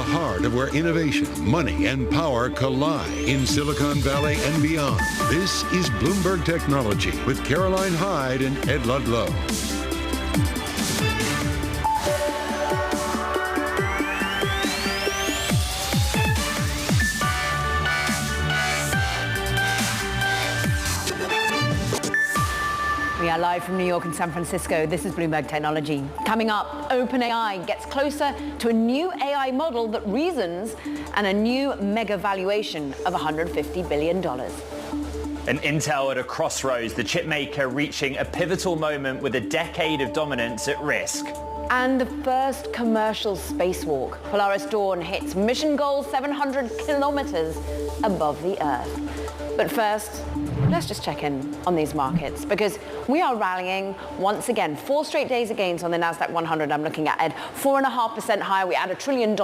heart of where innovation, money, and power collide in Silicon Valley and beyond. This is Bloomberg Technology with Caroline Hyde and Ed Ludlow. We are live from New York and San Francisco. This is Bloomberg Technology. Coming up, OpenAI gets closer to a new AI model that reasons and a new mega valuation of $150 billion. And Intel at a crossroads, the chipmaker reaching a pivotal moment with a decade of dominance at risk. And the first commercial spacewalk. Polaris Dawn hits mission goal 700 kilometers above the Earth. But first, let's just check in on these markets because we are rallying once again. 4 straight days of gains on the NASDAQ 100 I'm looking at, Ed. 4.5% higher. We add $1 trillion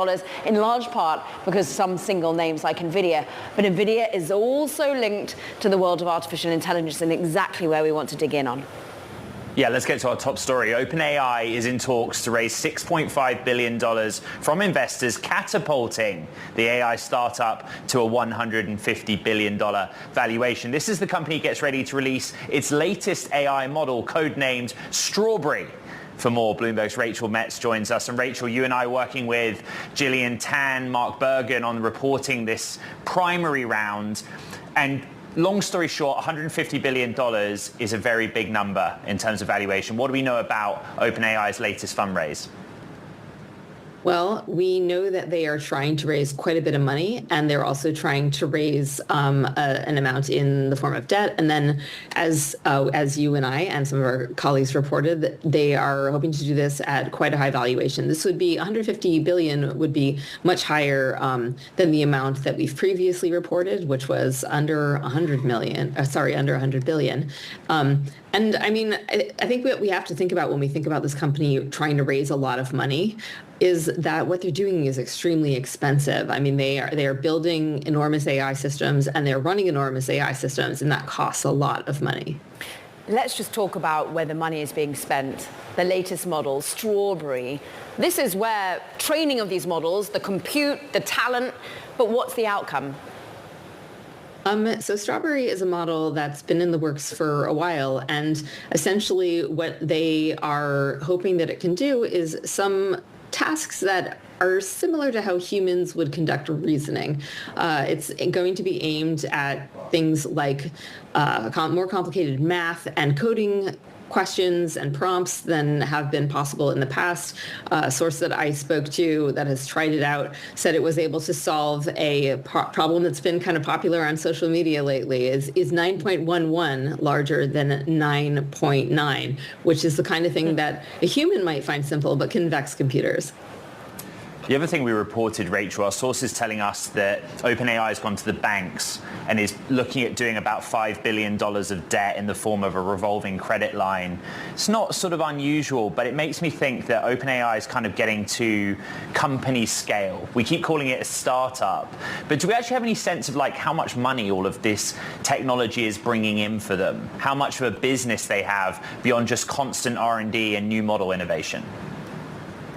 in large part because some single names like NVIDIA. But NVIDIA is also linked to the world of artificial intelligence and exactly where we want to dig in on. Yeah, let's get to our top story. OpenAI is in talks to raise $6.5 billion from investors, catapulting the AI startup to a $150 billion valuation. This is the company gets ready to release its latest AI model, codenamed Strawberry. For more, Bloomberg's Rachel Metz joins us. And Rachel, you and I are working with Gillian Tan, Mark Bergen on reporting this primary round. And long story short, $150 billion is a very big number in terms of valuation. What do we know about OpenAI's latest fundraise? Well, we know that they are trying to raise quite a bit of money, and they're also trying to raise an amount in the form of debt. And then, as you and I and some of our colleagues reported, they are hoping to do this at quite a high valuation. This would be $150 billion, would be much higher than the amount that we've previously reported, which was under under $100 billion. And I mean, I think what we have to think about when we think about this company trying to raise a lot of money is that what they're doing is extremely expensive. I mean, they are building enormous AI systems and they're running enormous AI systems, and that costs a lot of money. Let's just talk about where the money is being spent. The latest model, Strawberry. This is where training of these models, the compute, the talent, but what's the outcome? So Strawberry is a model that's been in the works for a while, and essentially what they are hoping that it can do is some tasks that are similar to how humans would conduct reasoning. It's going to be aimed at things like more complicated math and coding questions and prompts than have been possible in the past. A source that I spoke to that has tried it out said it was able to solve a problem that's been kind of popular on social media lately. Is 9.11 larger than 9.9, which is the kind of thing that a human might find simple but can vex computers. The other thing we reported, Rachel, our sources telling us that OpenAI has gone to the banks and is looking at doing about $5 billion of debt in the form of a revolving credit line. It's not sort of unusual, but it makes me think that OpenAI is kind of getting to company scale. We keep calling it a startup, but do we actually have any sense of like how much money all of this technology is bringing in for them? How much of a business they have beyond just constant R&D and new model innovation?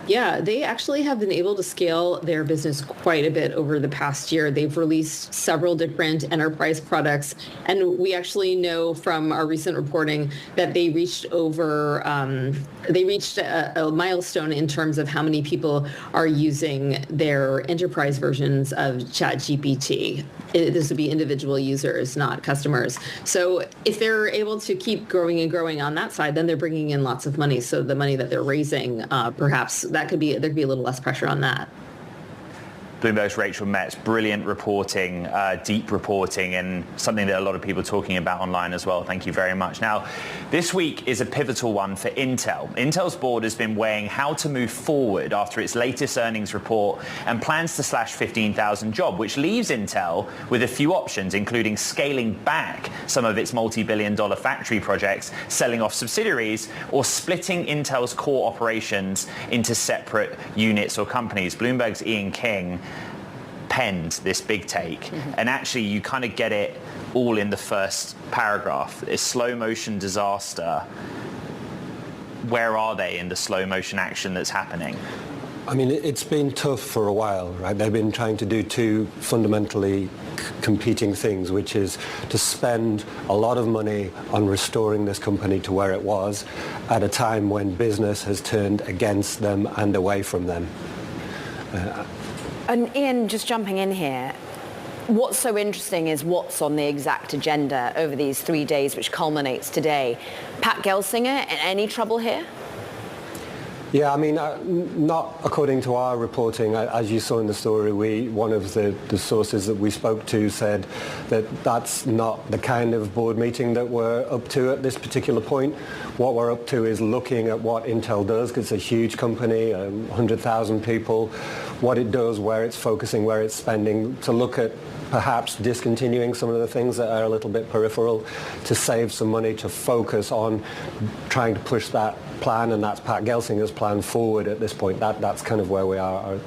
Yeah, they actually have been able to scale their business quite a bit over the past year. They've released several different enterprise products, and we actually know from our recent reporting that they reached a milestone in terms of how many people are using their enterprise versions of ChatGPT. This would be individual users, not customers. So if they're able to keep growing and growing on that side, then they're bringing in lots of money. So the money that they're raising, perhaps there could be a little less pressure on that. Bloomberg's Rachel Metz, brilliant reporting, deep reporting, and something that a lot of people are talking about online as well. Thank you very much. Now, this week is a pivotal one for Intel. Intel's board has been weighing how to move forward after its latest earnings report and plans to slash 15,000 jobs, which leaves Intel with a few options, including scaling back some of its multi-billion-dollar factory projects, selling off subsidiaries, or splitting Intel's core operations into separate units or companies. Bloomberg's Ian King penned this big take, and actually you kind of get it all in the first paragraph. It's slow motion disaster. Where are they in the slow motion action that's happening? I mean, it's been tough for a while, right? They've been trying to do two fundamentally competing things, which is to spend a lot of money on restoring this company to where it was at a time when business has turned against them and away from them. And Ian, just jumping in here, what's so interesting is what's on the exact agenda over these 3 days, which culminates today. Pat Gelsinger, any trouble here? Yeah, I mean, not according to our reporting. As you saw in the story, one of the sources that we spoke to said that that's not the kind of board meeting that we're up to at this particular point. What we're up to is looking at what Intel does, because it's a huge company, 100,000 people, what it does, where it's focusing, where it's spending, to look at perhaps discontinuing some of the things that are a little bit peripheral, to save some money, to focus on trying to push that plan, and that's Pat Gelsinger's plan forward at this point. That's kind of where we are.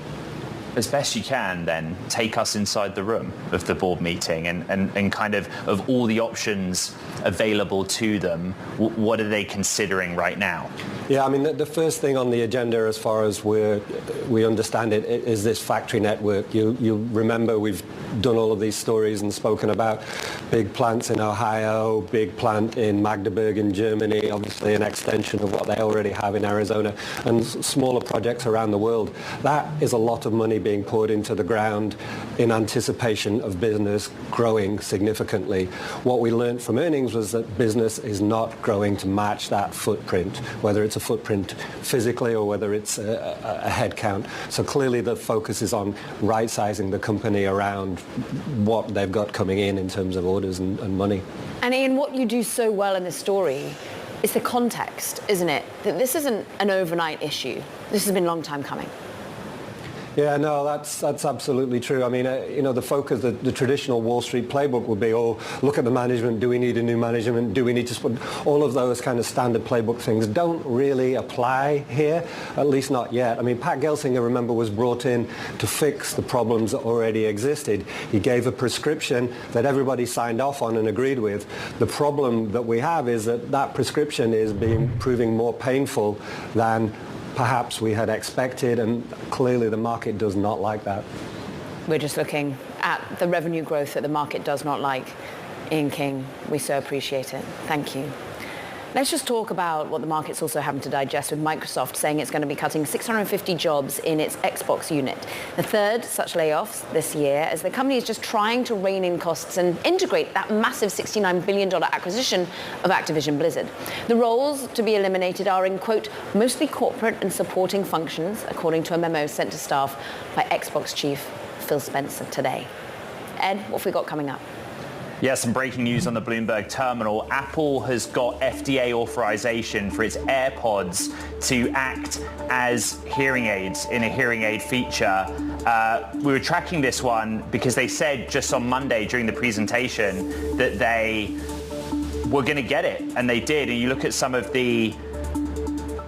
As best you can, then, take us inside the room of the board meeting and kind of all the options available to them, what are they considering right now? Yeah, I mean, the first thing on the agenda, as far as we understand it, is this factory network. You remember we've done all of these stories and spoken about big plants in Ohio, big plant in Magdeburg in Germany, obviously an extension of what they already have in Arizona, and smaller projects around the world. That is a lot of money being poured into the ground in anticipation of business growing significantly. What we learned from earnings was that business is not growing to match that footprint, whether it's a footprint physically or whether it's a head count. So clearly the focus is on right-sizing the company around what they've got coming in terms of orders and money. And Ian, what you do so well in this story is the context, isn't it? That this isn't an overnight issue. This has been a long time coming. Yeah, no, that's absolutely true. I mean, the focus, the traditional Wall Street playbook would be, look at the management. Do we need a new management? Do we need to spend? All of those kind of standard playbook things don't really apply here, at least not yet. I mean, Pat Gelsinger, remember, was brought in to fix the problems that already existed. He gave a prescription that everybody signed off on and agreed with. The problem that we have is that prescription is proving more painful than perhaps we had expected, and clearly the market does not like that. We're just looking at the revenue growth that the market does not like. Ian King, we so appreciate it. Thank you. Let's just talk about what the market's also having to digest, with Microsoft saying it's going to be cutting 650 jobs in its Xbox unit. The third such layoffs this year, as the company is just trying to rein in costs and integrate that massive $69 billion acquisition of Activision Blizzard. The roles to be eliminated are in, quote, mostly corporate and supporting functions, according to a memo sent to staff by Xbox chief Phil Spencer today. Ed, what have we got coming up? Yeah, some breaking news on the Bloomberg terminal. Apple has got FDA authorization for its AirPods to act as hearing aids in a hearing aid feature. We were tracking this one because they said just on Monday during the presentation that they were going to get it, and they did. And you look at some of the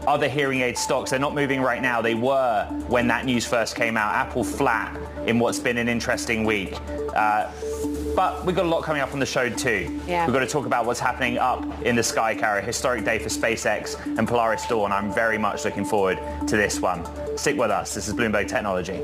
other hearing aid stocks, they're not moving right now. They were when that news first came out. Apple flat in what's been an interesting week. But we've got a lot coming up on the show too. Yeah. We've got to talk about what's happening up in the sky carrier. Historic day for SpaceX and Polaris Dawn. I'm very much looking forward to this one. Stick with us. This is Bloomberg Technology.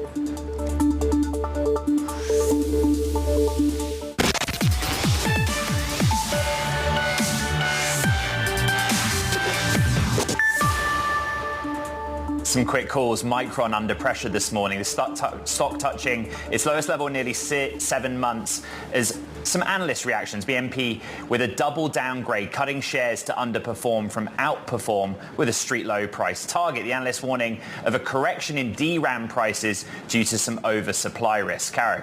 Some quick calls. Micron under pressure this morning. The stock touching its lowest level in nearly 7 months as some analyst reactions. BNP with a double downgrade, cutting shares to underperform from outperform with a street low price target. The analyst warning of a correction in DRAM prices due to some oversupply risk. Caro.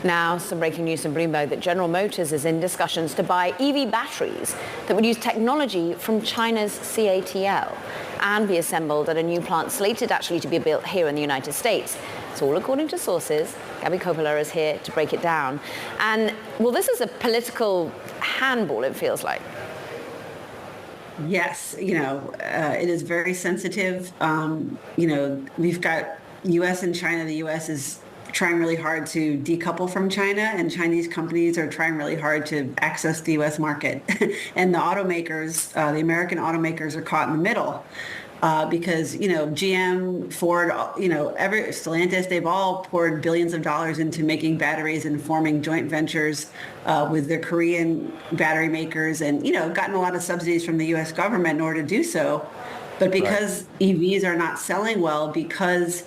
Now, some breaking news from Bloomberg that General Motors is in discussions to buy EV batteries that would use technology from China's CATL and be assembled at a new plant slated actually to be built here in the United States. It's all according to sources. Gabby Coppola is here to break it down. And, well, this is a political handball, it feels like. Yes, it is very sensitive. We've got U.S. and China. The U.S. is trying really hard to decouple from China, and Chinese companies are trying really hard to access the U.S. market. And the automakers, the American automakers, are caught in the middle. because, GM, Ford, Stellantis, they've all poured billions of dollars into making batteries and forming joint ventures with the Korean battery makers and, gotten a lot of subsidies from the U.S. government in order to do so. But because EVs are not selling well, because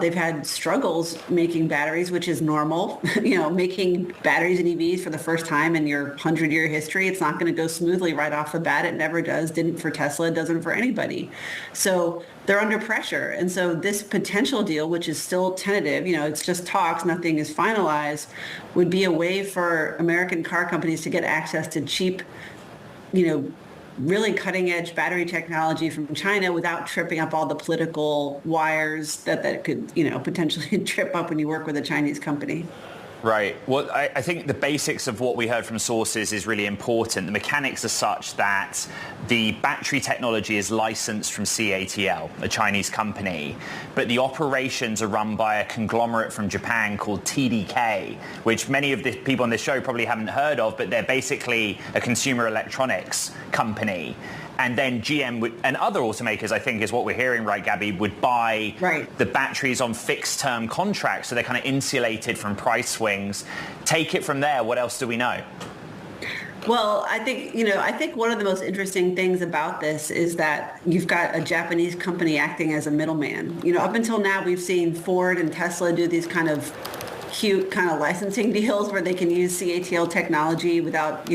they've had struggles making batteries, which is normal, making batteries and EVs for the first time in your 100-year history, it's not going to go smoothly right off the bat. It never does. Didn't for Tesla, doesn't for anybody. So they're under pressure. And so this potential deal, which is still tentative, it's just talks, nothing is finalized, would be a way for American car companies to get access to cheap, really cutting-edge battery technology from China without tripping up all the political wires that could, potentially trip up when you work with a Chinese company. Right. Well, I think the basics of what we heard from sources is really important. The mechanics are such that the battery technology is licensed from CATL, a Chinese company, but the operations are run by a conglomerate from Japan called TDK, which many of the people on this show probably haven't heard of, but they're basically a consumer electronics company. And then GM and other automakers, I think is what we're hearing, right, Gabby, would buy the batteries on fixed-term contracts, so they're kind of insulated from price swings. Take it from there. What else do we know? Well, I think one of the most interesting things about this is that you've got a Japanese company acting as a middleman. Up until now, we've seen Ford and Tesla do these kind of cute kind of licensing deals where they can use CATL technology without,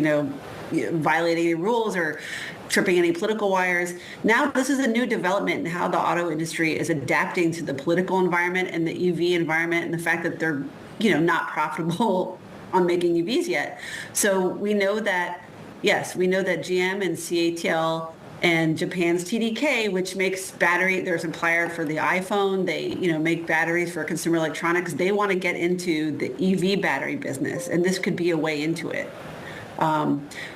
violating any rules or tripping any political wires. Now, this is a new development in how the auto industry is adapting to the political environment and the EV environment and the fact that they're, not profitable on making EVs yet. So we know that GM and CATL and Japan's TDK, which makes they're a supplier for the iPhone. They, make batteries for consumer electronics. They want to get into the EV battery business, and this could be a way into it.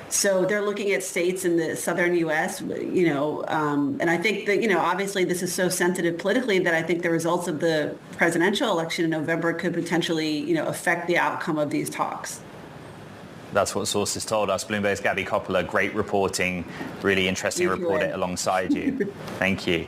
So they're looking at states in the southern U.S., and I think that, obviously this is so sensitive politically that I think the results of the presidential election in November could potentially, affect the outcome of these talks. That's what sources told us. Bloomberg's Gabby Coppola, great reporting, really interesting report it alongside you. Thank you.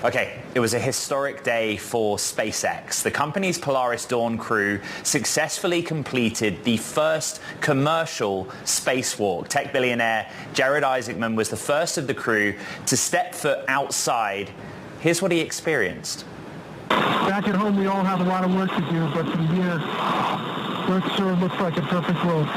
Okay, it was a historic day for SpaceX. The company's Polaris Dawn crew successfully completed the first commercial spacewalk. Tech billionaire Jared Isaacman was the first of the crew to step foot outside. Here's what he experienced. Back at home, we all have a lot of work to do, but from here, Earth sure looks like a perfect world.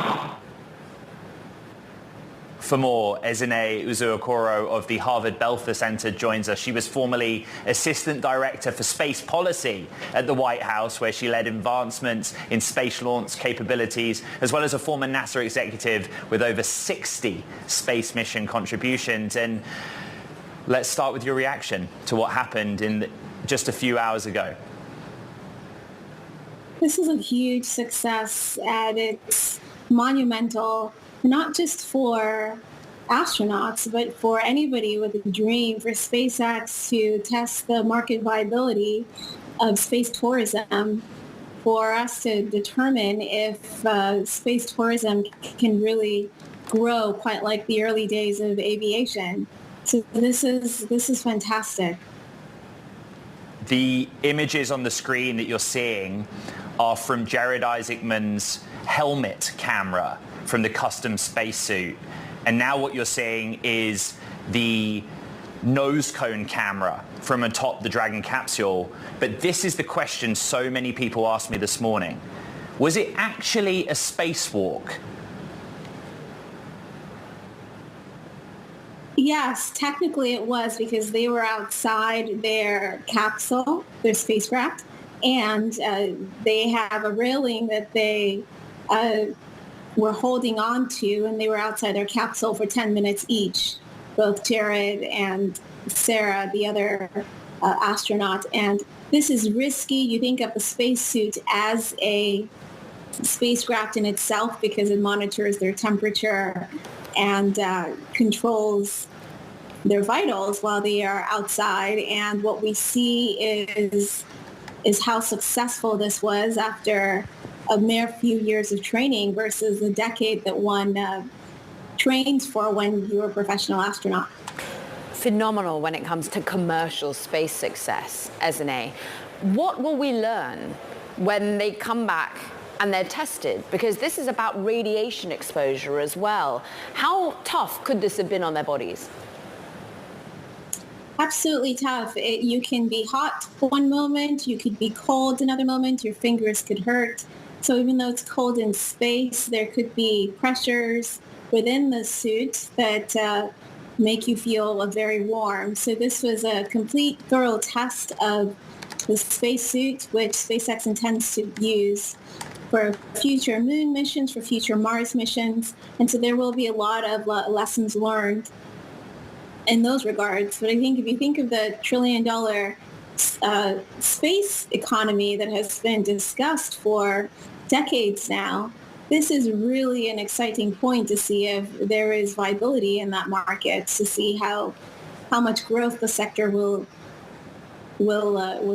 For more, Ezine Uzuokoro of the Harvard Belfer Center joins us. She was formerly Assistant Director for Space Policy at the White House, where she led advancements in space launch capabilities, as well as a former NASA executive with over 60 space mission contributions. And let's start with your reaction to what happened in just a few hours ago. This is a huge success, and it's monumental, not just for astronauts, but for anybody with a dream, for SpaceX to test the market viability of space tourism, for us to determine if space tourism can really grow quite like the early days of aviation. So this is fantastic. The images on the screen that you're seeing are from Jared Isaacman's helmet camera from the custom spacesuit. And now what you're seeing is the nose cone camera from atop the Dragon capsule. But this is the question so many people asked me this morning. Was it actually a spacewalk? Yes, technically it was, because they were outside their capsule, their spacecraft, and they have a railing that they were holding on to, and they were outside their capsule for 10 minutes each, both Jared and Sarah, the other astronaut. And this is risky. You think of the spacesuit as a spacecraft in itself because it monitors their temperature and controls their vitals while they are outside. And what we see is how successful this was after a mere few years of training versus a decade that one trains for when you're a professional astronaut. phenomenal when it comes to commercial space success, SNA. What will we learn when they come back and they're tested? Because this is about radiation exposure as well. How tough could this have been on their bodies? Absolutely tough. You can be hot one moment, you could be cold another moment, your fingers could hurt. So even though it's cold in space, there could be pressures within the suit that make you feel very warm. So this was a complete thorough test of the spacesuit, which SpaceX intends to use for future moon missions, for future Mars missions. And so there will be a lot of lessons learned in those regards. But I think if you think of the $1 trillion space economy that has been discussed for decades now, this is really an exciting point to see if there is viability in that market, to see how much growth the sector will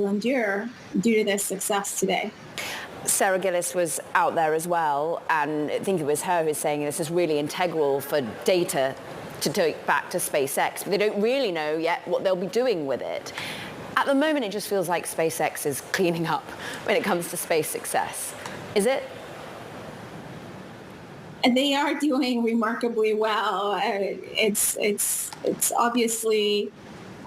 endure due to this success today. Sarah Gillis was out there as well, and I think it was her who's saying this is really integral for data to take back to SpaceX, but they don't really know yet what they'll be doing with it. At the moment, it just feels like SpaceX is cleaning up when it comes to space success. Is it? They are doing remarkably well. It's obviously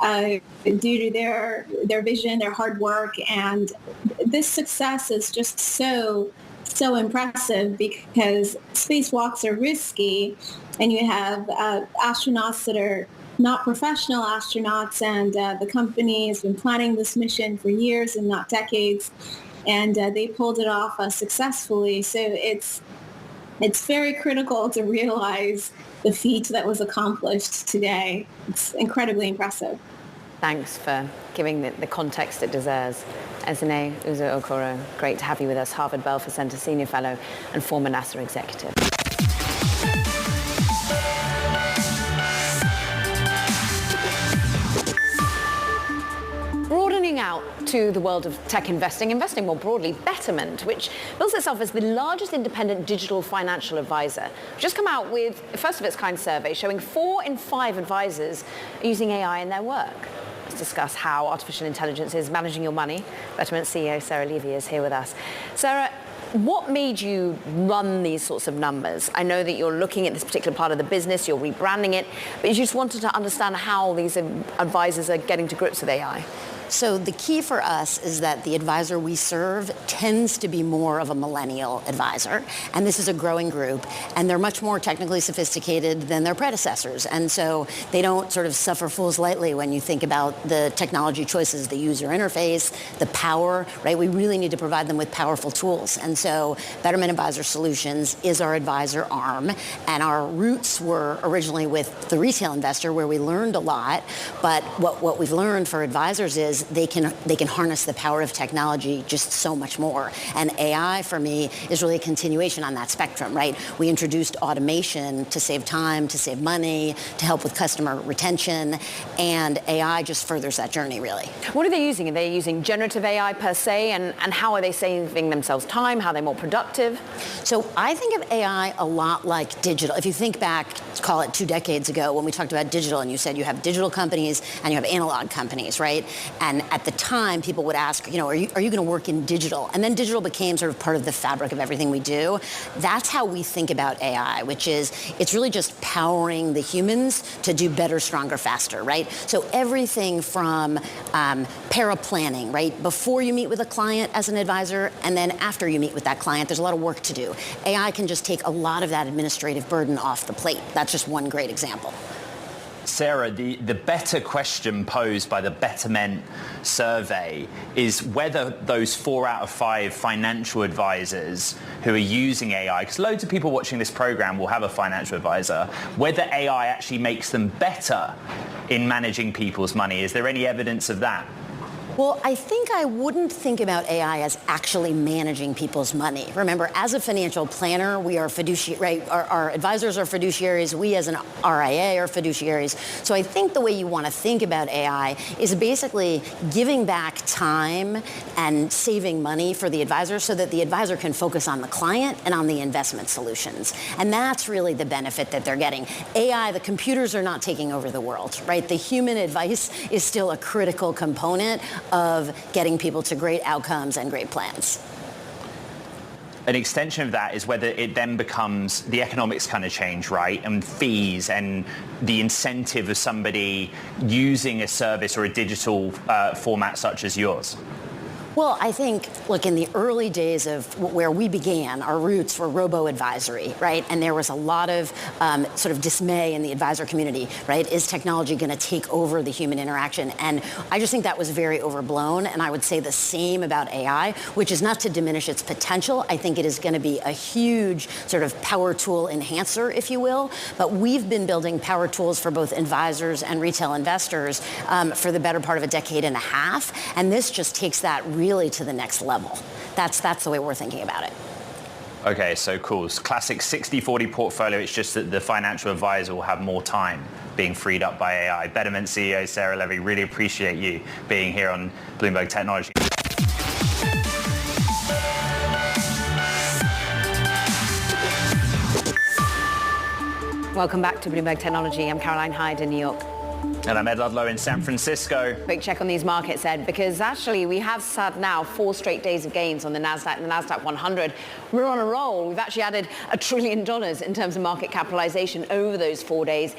due to their vision, their hard work, and this success is just so impressive because spacewalks are risky, and you have astronauts that are not professional astronauts, and the company has been planning this mission for years and not decades, and they pulled it off successfully. So it's very critical to realize the feat that was accomplished today. It's incredibly impressive. Thanks for giving the context it deserves. Esene Uzo-Okoro, great to have you with us, Harvard Belfer Center Senior Fellow and former NASA executive. Broadening out to the world of tech investing more broadly, Betterment, which bills itself as the largest independent digital financial advisor, just come out with a first of its kind survey showing 4 in 5 advisors are using AI in their work. Let's discuss how artificial intelligence is managing your money. Betterment CEO Sarah Levy is here with us. Sarah, what made you run these sorts of numbers? I know that you're looking at this particular part of the business, you're rebranding it, but you just wanted to understand how these advisors are getting to grips with AI. So the key for us is that the advisor we serve tends to be more of a millennial advisor, and this is a growing group, and they're much more technically sophisticated than their predecessors, and so they don't sort of suffer fools lightly when you think about the technology choices, the user interface, the power, right? We really need to provide them with powerful tools, and so Betterment Advisor Solutions is our advisor arm, and our roots were originally with the retail investor where we learned a lot, but what we've learned for advisors is they can harness the power of technology just so much more. And AI, for me, is really a continuation on that spectrum, right? We introduced automation to save time, to save money, to help with customer retention, and AI just furthers that journey, really. What are they using? Are they using generative AI per se, and how are they saving themselves time? How are they more productive? So I think of AI a lot like digital. If you think back, call it 2 decades ago, when we talked about digital, and you said you have digital companies and you have analog companies, right? And at the time, people would ask, are you going to work in digital? And then digital became sort of part of the fabric of everything we do. That's how we think about AI, which is it's really just powering the humans to do better, stronger, faster, right? So everything from para-planning, right? Before you meet with a client as an advisor, and then after you meet with that client, there's a lot of work to do. AI can just take a lot of that administrative burden off the plate. That's just one great example. Sarah, the better question posed by the Betterment survey is whether those 4 out of 5 financial advisors who are using AI, because loads of people watching this program will have a financial advisor, whether AI actually makes them better in managing people's money. Is there any evidence of that? Well, I think I wouldn't think about AI as actually managing people's money. Remember, as a financial planner, we are fiduciary, right? Our advisors are fiduciaries. We as an RIA are fiduciaries. So I think the way you want to think about AI is basically giving back time and saving money for the advisor so that the advisor can focus on the client and on the investment solutions. And that's really the benefit that they're getting. AI, the computers are not taking over the world, right? The human advice is still a critical component of getting people to great outcomes and great plans. An extension of that is whether it then becomes, the economics kind of change, right? And fees and the incentive of somebody using a service or a digital format such as yours. Well, I think, look, in the early days of where we began, our roots were robo-advisory, right? And there was a lot of sort of dismay in the advisor community, right? Is technology going to take over the human interaction? And I just think that was very overblown. And I would say the same about AI, which is not to diminish its potential. I think it is going to be a huge sort of power tool enhancer, if you will. But we've been building power tools for both advisors and retail investors for the better part of a decade and a half. And this just takes that really to the next level. That's the way we're thinking about it. Okay, so cool. Classic 60-40 portfolio. It's just that the financial advisor will have more time being freed up by AI. Betterment CEO Sarah Levy, really appreciate you being here on Bloomberg Technology. Welcome back to Bloomberg Technology. I'm Caroline Hyde in New York. And I'm Ed Ludlow in San Francisco. Quick check on these markets, Ed, because actually we have had now 4 straight days of gains on the NASDAQ and the NASDAQ 100. We're on a roll. We've actually added $1 trillion in terms of market capitalization over those 4 days,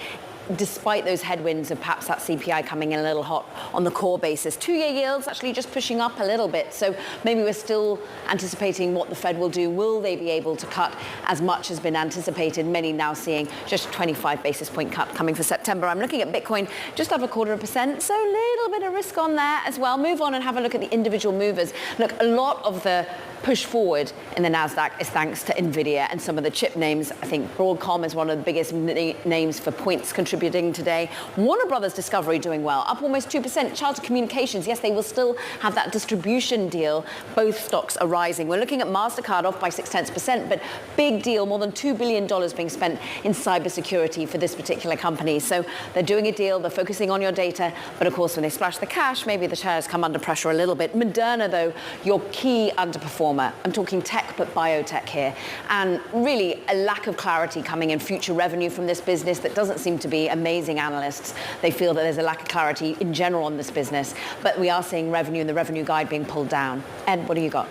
despite those headwinds of perhaps that CPI coming in a little hot on the core basis. 2-year yields actually just pushing up a little bit. So maybe we're still anticipating what the Fed will do. Will they be able to cut as much as been anticipated? Many now seeing just a 25 basis point cut coming for September. I'm looking at Bitcoin just up 0.25%. So a little bit of risk on there as well. Move on and have a look at the individual movers. Look, a lot of the push forward in the NASDAQ is thanks to NVIDIA and some of the chip names. I think Broadcom is one of the biggest names for points contributing today. Warner Brothers Discovery doing well, up almost 2%. Charter Communications, yes, they will still have that distribution deal. Both stocks are rising. We're looking at MasterCard off by 0.6%, but big deal, more than $2 billion being spent in cybersecurity for this particular company. So they're doing a deal, they're focusing on your data, but of course when they splash the cash, maybe the shares come under pressure a little bit. Moderna, though, your key underperformer. I'm talking tech, but biotech here. And really a lack of clarity coming in future revenue from this business that doesn't seem to be amazing analysts. They feel that there's a lack of clarity in general on this business, but we are seeing revenue and the revenue guide being pulled down. Ed, what do you got?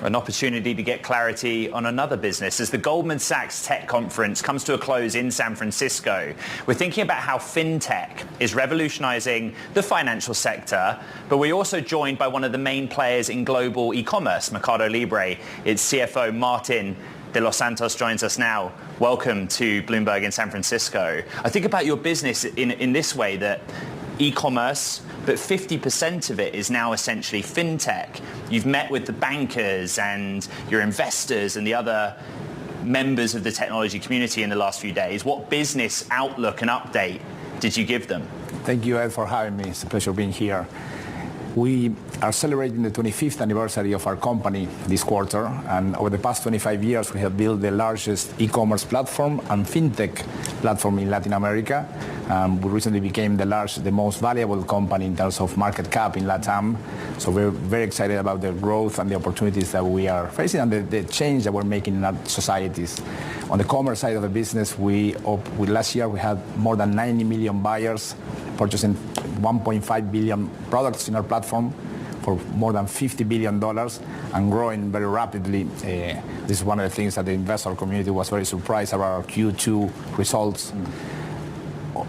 An opportunity to get clarity on another business. As the Goldman Sachs Tech Conference comes to a close in San Francisco, we're thinking about how fintech is revolutionizing the financial sector, but we're also joined by one of the main players in global e-commerce, Mercado Libre. Its CFO, Martin de los Santos, joins us now. Welcome to Bloomberg in San Francisco. I think about your business in this way, that e-commerce, but 50% of it is now essentially fintech. You've met with the bankers and your investors and the other members of the technology community in the last few days. What business outlook and update did you give them? Thank you, Ed, for having me. It's a pleasure being here. We are celebrating the 25th anniversary of our company this quarter, and over the past 25 years we have built the largest e-commerce platform and fintech platform in Latin America. We recently became the most valuable company in terms of market cap in LATAM. So we're very excited about the growth and the opportunities that we are facing and the change that we're making in our societies. On the commerce side of the business, last year we had more than 90 million buyers purchasing 1.5 billion products in our platform for more than $50 billion and growing very rapidly. This is one of the things that the investor community was very surprised about our Q2 results.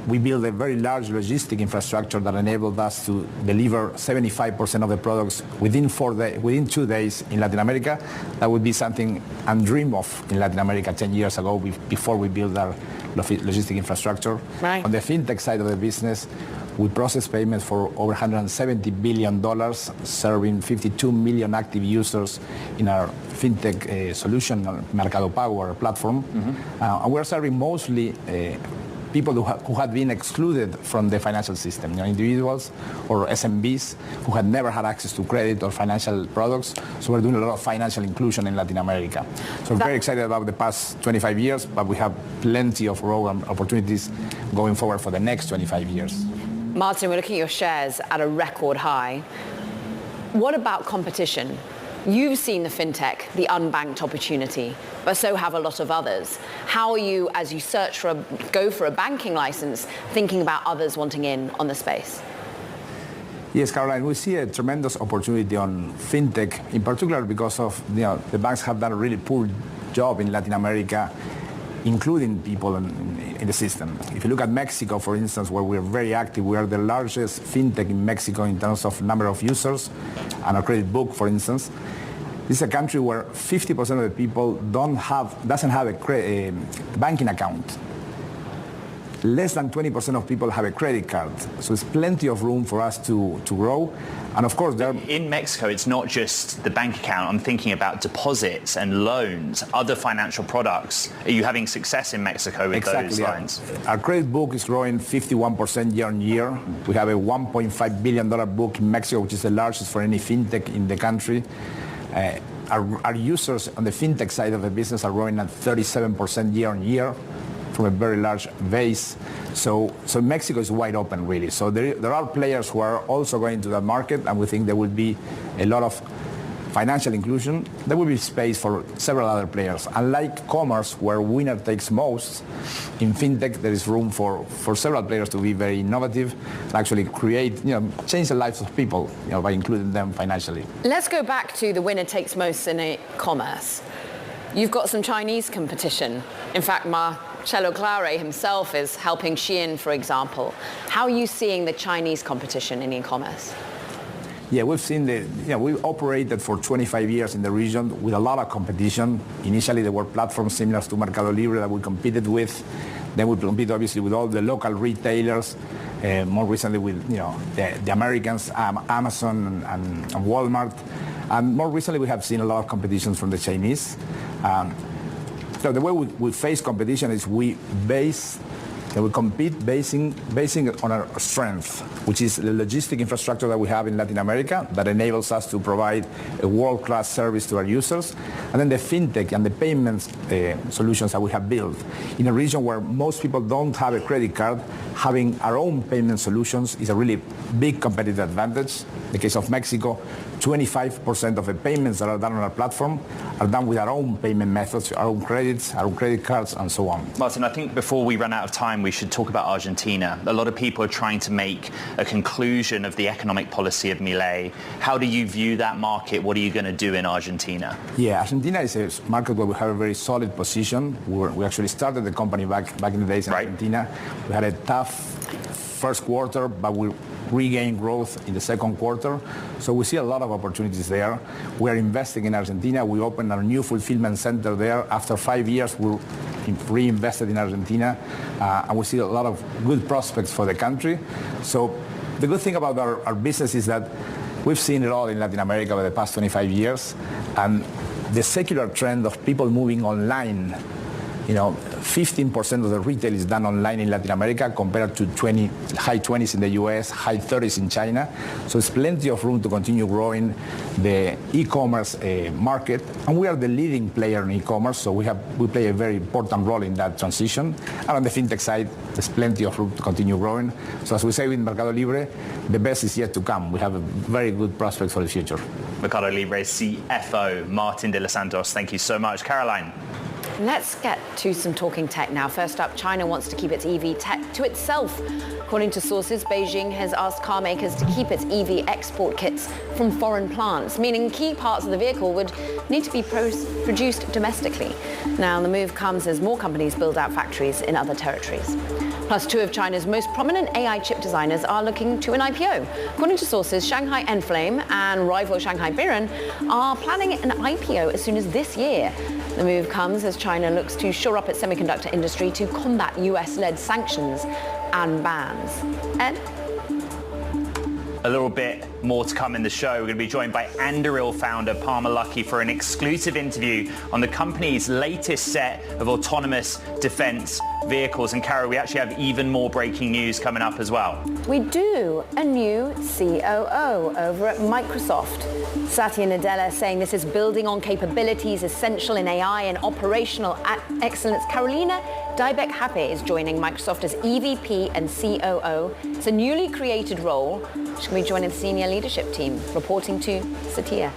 We built a very large logistic infrastructure that enabled us to deliver 75% of the products within 2 days in Latin America. That would be something undreamed of in Latin America 10 years ago, before we built our logistic infrastructure. Right. On the fintech side of the business, we process payments for over $170 billion, serving 52 million active users in our fintech solution, Mercado Pago, our platform. And we're serving mostly people who had been excluded from the financial system, individuals or SMBs who had never had access to credit or financial products. So we're doing a lot of financial inclusion in Latin America. So we're very excited about the past 25 years, but we have plenty of growth and opportunities going forward for the next 25 years. Martin, we're looking at your shares at a record high. What about competition? You've seen the fintech, the unbanked opportunity, but so have a lot of others. How are you, as you go for a banking license, thinking about others wanting in on the space? Yes, Caroline, we see a tremendous opportunity on fintech, in particular because of the banks have done a really poor job in Latin America, including people in the system. If you look at Mexico, for instance, where we're very active, we are the largest fintech in Mexico in terms of number of users and our credit book, for instance. This is a country where 50% of the people doesn't have a banking account. Less than 20% of people have a credit card. So there's plenty of room for us to grow. And of course, in Mexico, it's not just the bank account. I'm thinking about deposits and loans, other financial products. Are you having success in Mexico with those lines? Our credit book is growing 51% year on year. We have a $1.5 billion book in Mexico, which is the largest for any fintech in the country. Our users on the fintech side of the business are growing at 37% year on year from a very large base. So Mexico is wide open, really. So there are players who are also going to that market, and we think there will be a lot of financial inclusion. There will be space for several other players. Unlike commerce, where winner takes most, in fintech there is room for several players to be very innovative and actually create, change the lives of people, by including them financially. Let's go back to the winner takes most in commerce. You've got some Chinese competition. In fact, Marcelo Claure himself is helping Shein, for example. How are you seeing the Chinese competition in e-commerce? Yeah, we've seen we've operated for 25 years in the region with a lot of competition. Initially, there were platforms similar to Mercado Libre that we competed with. Then we compete obviously with all the local retailers. More recently with the Americans, Amazon and Walmart. And more recently, we have seen a lot of competitions from the Chinese. So the way we face competition is we compete basing on our strength, which is the logistic infrastructure that we have in Latin America that enables us to provide a world-class service to our users, and then the fintech and the payments solutions that we have built. In a region where most people don't have a credit card, having our own payment solutions is a really big competitive advantage. In the case of Mexico, 25% of the payments that are done on our platform are done with our own payment methods, our own credits, our own credit cards, and so on. Martin, I think before we run out of time, we should talk about Argentina. A lot of people are trying to make a conclusion of the economic policy of Milei. How do you view that market? What are you going to do in Argentina? Yeah, Argentina is a market where we have a very solid position. We actually started the company back in the days in Argentina. We had a tough first quarter, but we regained growth in the second quarter. So we see a lot of opportunities there. We are investing in Argentina. We opened our new fulfillment center there. After 5 years, we reinvested in Argentina, and we see a lot of good prospects for the country. So the good thing about our business is that we've seen it all in Latin America over the past 25 years, and the secular trend of people moving online, 15% of the retail is done online in Latin America compared to high 20s in the US, high 30s in China. So there's plenty of room to continue growing the e-commerce market. And we are the leading player in e-commerce, so we play a very important role in that transition. And on the fintech side, there's plenty of room to continue growing. So as we say with Mercado Libre, the best is yet to come. We have a very good prospects for the future. Mercado Libre CFO Martin de los Santos, thank you so much. Caroline. Let's get to some talking tech now. First up, China wants to keep its EV tech to itself. According to sources, Beijing has asked car makers to keep its EV export kits from foreign plants, meaning key parts of the vehicle would need to be produced domestically. Now, the move comes as more companies build out factories in other territories. Plus, two of China's most prominent AI chip designers are looking to an IPO. According to sources, Shanghai Enflame and rival Shanghai Biren are planning an IPO as soon as this year. The move comes as China looks to shore up its semiconductor industry to combat US-led sanctions and bans. Ed? A little bit more to come in the show. We're going to be joined by Anduril founder Palmer Luckey for an exclusive interview on the company's latest set of autonomous defense vehicles. And Kara, we actually have even more breaking news coming up as well. We do. A new COO over at Microsoft. Satya Nadella saying this is building on capabilities essential in AI and operational excellence. Carolina Dybeck-Happe is joining Microsoft as EVP and COO. It's a newly created role. She's going to be joining the senior leadership team, reporting to Satya.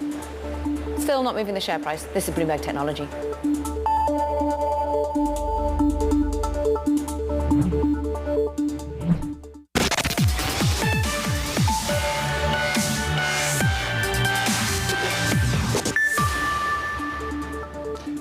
Still not moving the share price. This is Bloomberg Technology.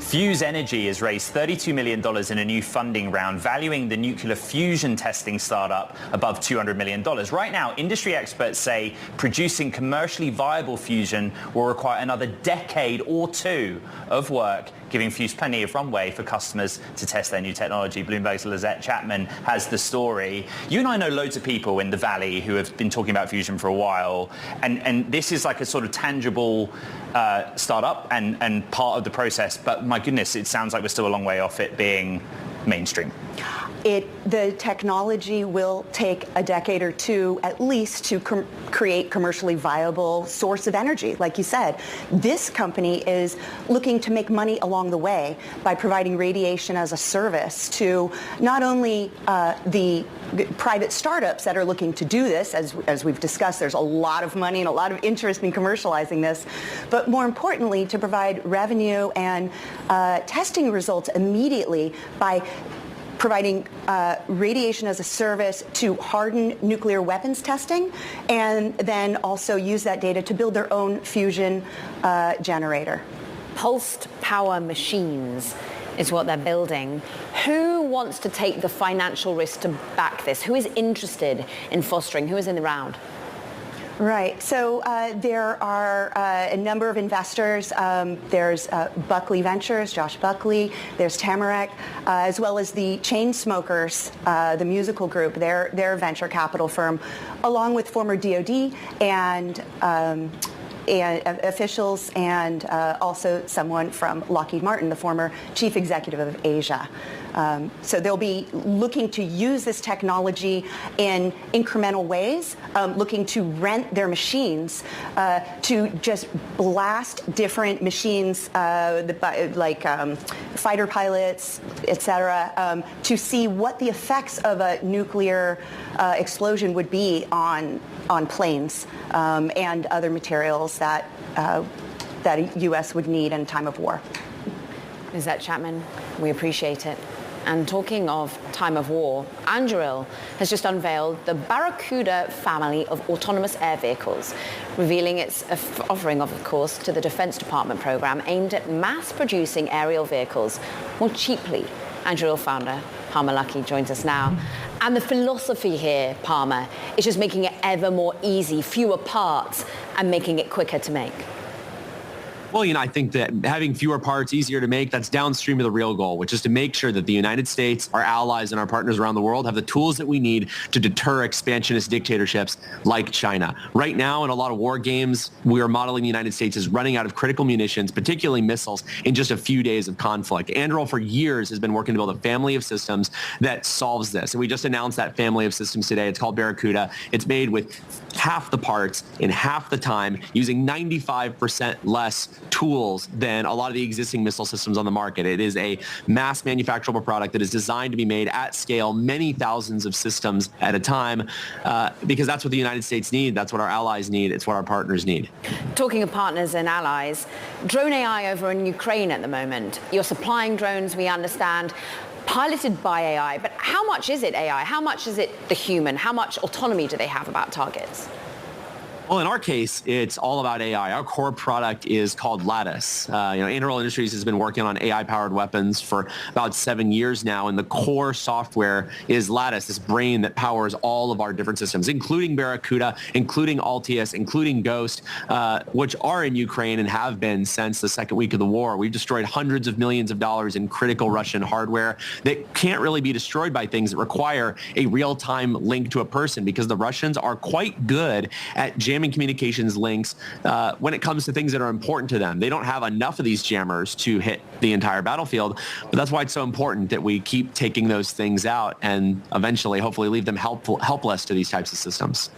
Fuse Energy has raised $32 million in a new funding round, valuing the nuclear fusion testing startup above $200 million. Right now, industry experts say producing commercially viable fusion will require another decade or two of work, giving Fuse plenty of runway for customers to test their new technology. Bloomberg's Lizette Chapman has the story. You and I know loads of people in the Valley who have been talking about fusion for a while, and this is like a sort of tangible startup and part of the process, but my goodness, it sounds like we're still a long way off it being mainstream. The technology will take a decade or two at least to create commercially viable source of energy. Like you said, this company is looking to make money along the way by providing radiation as a service to not only the private startups that are looking to do this, as we've discussed, there's a lot of money and a lot of interest in commercializing this, but more importantly, to provide revenue and testing results immediately by providing radiation as a service to harden nuclear weapons testing, and then also use that data to build their own fusion generator. Pulsed power machines is what they're building. Who wants to take the financial risk to back this? Who is interested in fostering? Who is in the round? Right. So there are a number of investors. There's Buckley Ventures, Josh Buckley. There's Tamarack, as well as the Chainsmokers, the musical group. They're a venture capital firm, along with former DoD and officials, and also someone from Lockheed Martin, the former chief executive of Asia. So they'll be looking to use this technology in incremental ways, looking to rent their machines to just blast different machines, like fighter pilots, et cetera, to see what the effects of a nuclear explosion would be on planes and other materials that the U.S. would need in time of war. Lizette Chapman, we appreciate it. And talking of time of war, Anduril has just unveiled the Barracuda family of autonomous air vehicles, revealing its offering, of course, to the Defense Department program aimed at mass-producing aerial vehicles more cheaply. Anduril founder Palmer Luckey joins us now. And the philosophy here, Palmer, is just making it ever more easy, fewer parts, and making it quicker to make. Well, I think that having fewer parts, easier to make, that's downstream of the real goal, which is to make sure that the United States, our allies, and our partners around the world have the tools that we need to deter expansionist dictatorships like China. Right now, in a lot of war games, we are modeling the United States as running out of critical munitions, particularly missiles, in just a few days of conflict. Anduril, for years, has been working to build a family of systems that solves this. And we just announced that family of systems today. It's called Barracuda. It's made with half the parts in half the time, using 95% less tools than a lot of the existing missile systems on the market. It is a mass manufacturable product that is designed to be made at scale, many thousands of systems at a time, because that's what the United States need. That's what our allies need. It's what our partners need. Talking of partners and allies, drone AI over in Ukraine at the moment. You're supplying drones, we understand, piloted by AI, but how much is it AI? How much is it the human? How much autonomy do they have about targets? Well, in our case, it's all about AI. Our core product is called Lattice. Anduril Industries has been working on AI-powered weapons for about 7 years now, and the core software is Lattice, this brain that powers all of our different systems, including Barracuda, including Altius, including Ghost, which are in Ukraine and have been since the second week of the war. We've destroyed hundreds of millions of dollars in critical Russian hardware that can't really be destroyed by things that require a real-time link to a person, because the Russians are quite good at jamming jamming communications links when it comes to things that are important to them. They don't have enough of these jammers to hit the entire battlefield, but that's why it's so important that we keep taking those things out and eventually, hopefully, leave them helpless to these types of systems.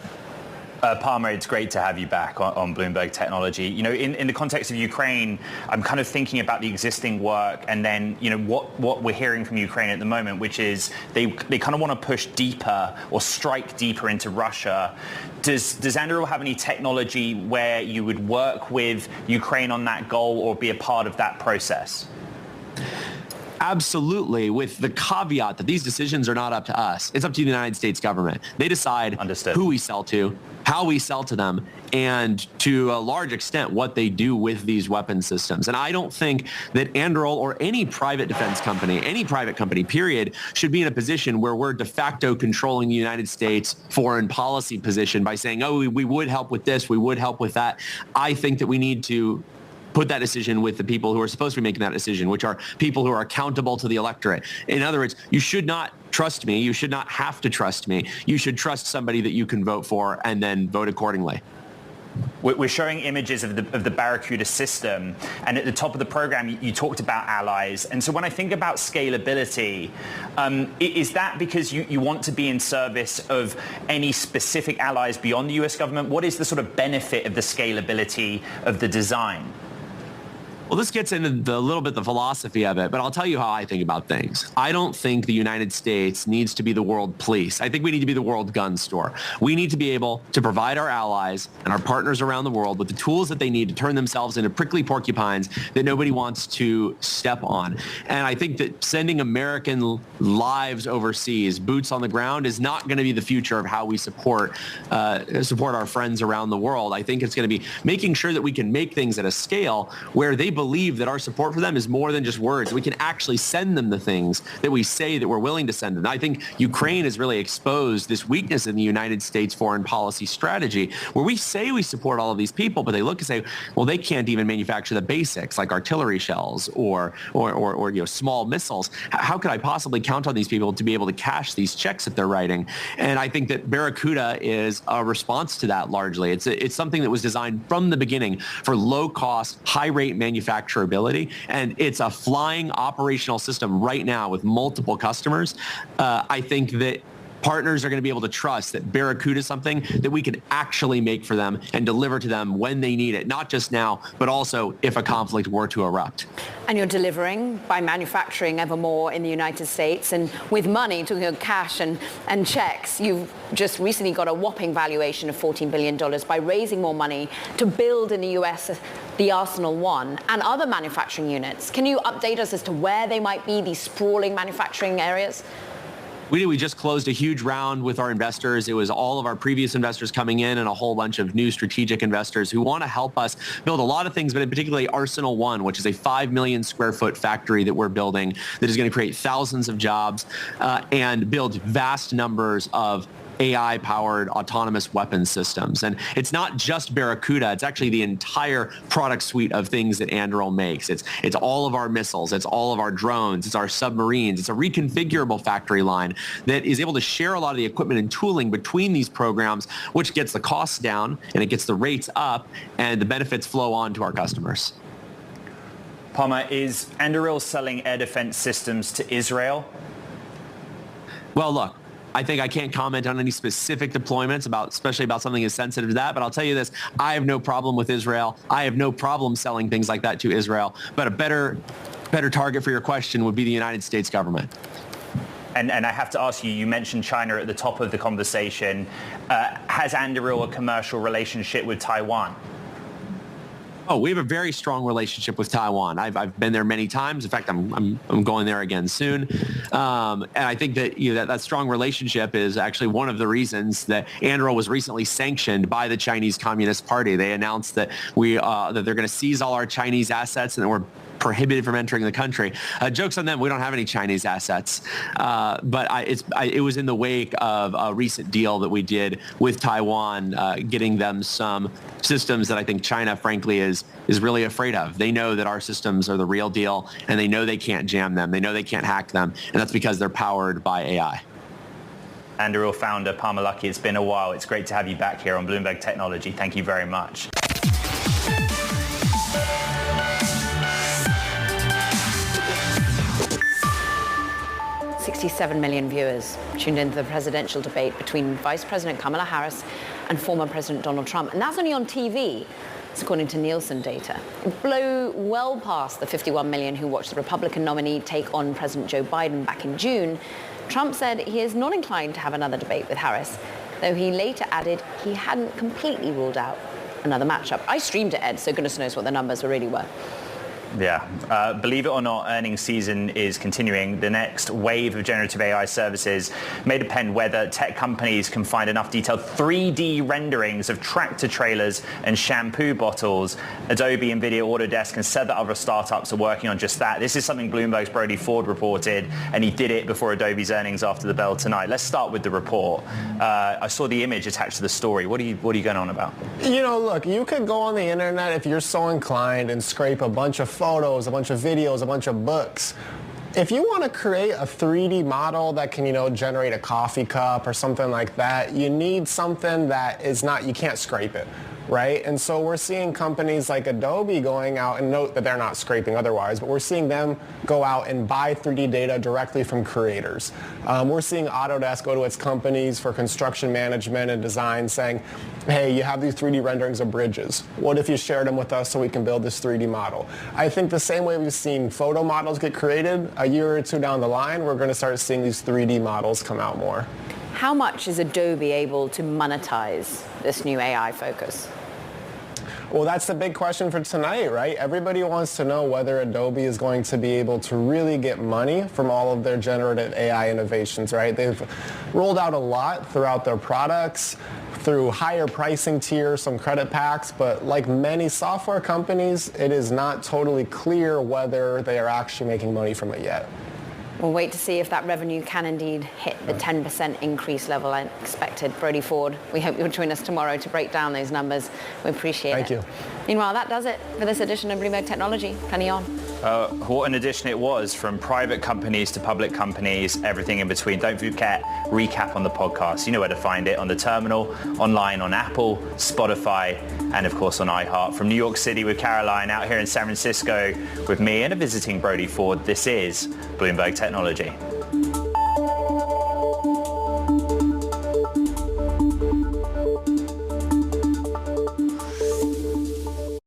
Palmer, it's great to have you back on Bloomberg Technology. You know, in the context of Ukraine, I'm kind of thinking about the existing work and then, you know, what we're hearing from Ukraine at the moment, which is they kind of want to push deeper or strike deeper into Russia. Does Anduril have any technology where you would work with Ukraine on that goal or be a part of that process? Absolutely, with the caveat that these decisions are not up to us. It's up to the United States government. They decide who we sell to, how we sell to them, and to a large extent what they do with these weapon systems. And I don't think that Anduril or any private defense company, any private company, period, should be in a position where we're de facto controlling the United States foreign policy position by saying, oh, we would help with this, we would help with that. I think that we need to put that decision with the people who are supposed to be making that decision, which are people who are accountable to the electorate. In other words, you should not trust me. You should not have to trust me. You should trust somebody that you can vote for and then vote accordingly. We're showing images of the Barracuda system, and at the top of the program, you talked about allies. And so when I think about scalability, is that because you want to be in service of any specific allies beyond the US government? What is the sort of benefit of the scalability of the design? Well, this gets into a little bit the philosophy of it, but I'll tell you how I think about things. I don't think the United States needs to be the world police. I think we need to be the world gun store. We need to be able to provide our allies and our partners around the world with the tools that they need to turn themselves into prickly porcupines that nobody wants to step on. And I think that sending American lives overseas, boots on the ground, is not going to be the future of how we support our friends around the world. I think it's going to be making sure that we can make things at a scale where they believe that our support for them is more than just words. We can actually send them the things that we say that we're willing to send them. I think Ukraine has really exposed this weakness in the United States foreign policy strategy, where we say we support all of these people, but they look and say, well, they can't even manufacture the basics like artillery shells or small missiles. How could I possibly count on these people to be able to cash these checks that they're writing? And I think that Barracuda is a response to that largely. It's something that was designed from the beginning for low-cost, high-rate manufacturability, and it's a flying operational system right now with multiple customers. I think that partners are going to be able to trust that Barracuda is something that we can actually make for them and deliver to them when they need it, not just now, but also if a conflict were to erupt. And you're delivering by manufacturing ever more in the United States, and with money, talking about cash and checks, you've just recently got a whopping valuation of $14 billion by raising more money to build in the US the Arsenal 1 and other manufacturing units. Can you update us as to where they might be, these sprawling manufacturing areas? We just closed a huge round with our investors. It was all of our previous investors coming in and a whole bunch of new strategic investors who want to help us build a lot of things, but in particularly Arsenal 1, which is a 5 million square foot factory that we're building that is going to create thousands of jobs and build vast numbers of AI-powered autonomous weapons systems. And it's not just Barracuda, it's actually the entire product suite of things that Anduril makes. It's all of our missiles, it's all of our drones, it's our submarines, it's a reconfigurable factory line that is able to share a lot of the equipment and tooling between these programs, which gets the costs down and it gets the rates up and the benefits flow on to our customers. Palmer, is Anduril selling air defense systems to Israel? Well, look, I think I can't comment on any specific deployments, especially about something as sensitive as that. But I'll tell you this, I have no problem with Israel. I have no problem selling things like that to Israel. But a better target for your question would be the United States government. And I have to ask you, you mentioned China at the top of the conversation. Has Anduril a commercial relationship with Taiwan? Oh, we have a very strong relationship with Taiwan. I've been there many times. In fact, I'm going there again soon. And I think that that strong relationship is actually one of the reasons that Anduril was recently sanctioned by the Chinese Communist Party. They announced that that they're going to seize all our Chinese assets and that we're prohibited from entering the country. Joke's on them. We don't have any Chinese assets. But it was in the wake of a recent deal that we did with Taiwan, getting them some systems that I think China, frankly, is really afraid of. They know that our systems are the real deal, and they know they can't jam them. They know they can't hack them, and that's because they're powered by AI. and a real founder, Palmer Luckey. It's been a while. It's great to have you back here on Bloomberg Technology. Thank you very much. 67 million viewers tuned into the presidential debate between Vice President Kamala Harris and former President Donald Trump. And that's only on TV, according to Nielsen data. It blew well past the 51 million who watched the Republican nominee take on President Joe Biden back in June. Trump said he is not inclined to have another debate with Harris, though he later added he hadn't completely ruled out another matchup. I streamed it, Ed, so goodness knows what the numbers really were. Yeah. Believe it or not, earnings season is continuing. The next wave of generative AI services may depend whether tech companies can find enough detailed 3D renderings of tractor trailers and shampoo bottles. Adobe, NVIDIA, Autodesk, and several other startups are working on just that. This is something Bloomberg's Brody Ford reported, and he did it before Adobe's earnings after the bell tonight. Let's start with the report. I saw the image attached to the story. What are you going on about? You know, look, you could go on the internet if you're so inclined and scrape a bunch of photos, a bunch of videos, a bunch of books. If you want to create a 3D model that can, generate a coffee cup or something like that, you need something that is not, you can't scrape it, right? And so we're seeing companies like Adobe going out, and note that they're not scraping otherwise, but we're seeing them go out and buy 3D data directly from creators. We're seeing Autodesk go to its companies for construction management and design saying, hey, you have these 3D renderings of bridges. What if you shared them with us so we can build this 3D model? I think the same way we've seen photo models get created, a year or two down the line, we're going to start seeing these 3D models come out more. How much is Adobe able to monetize this new AI focus? Well, that's the big question for tonight, right? Everybody wants to know whether Adobe is going to be able to really get money from all of their generative AI innovations, right? They've rolled out a lot throughout their products, through higher pricing tiers, some credit packs, but like many software companies, it is not totally clear whether they are actually making money from it yet. We'll wait to see if that revenue can indeed hit the 10% increase level I expected. Brody Ford, we hope you'll join us tomorrow to break down those numbers. We appreciate it. Thank you. Meanwhile, that does it for this edition of Bloomberg Technology. Plenty on. What an edition it was, from private companies to public companies, everything in between. Don't forget, recap on the podcast. You know where to find it, on the terminal, online on Apple, Spotify, and of course on iHeart. From New York City with Caroline, out here in San Francisco with me and a visiting Brody Ford, this is Bloomberg Technology.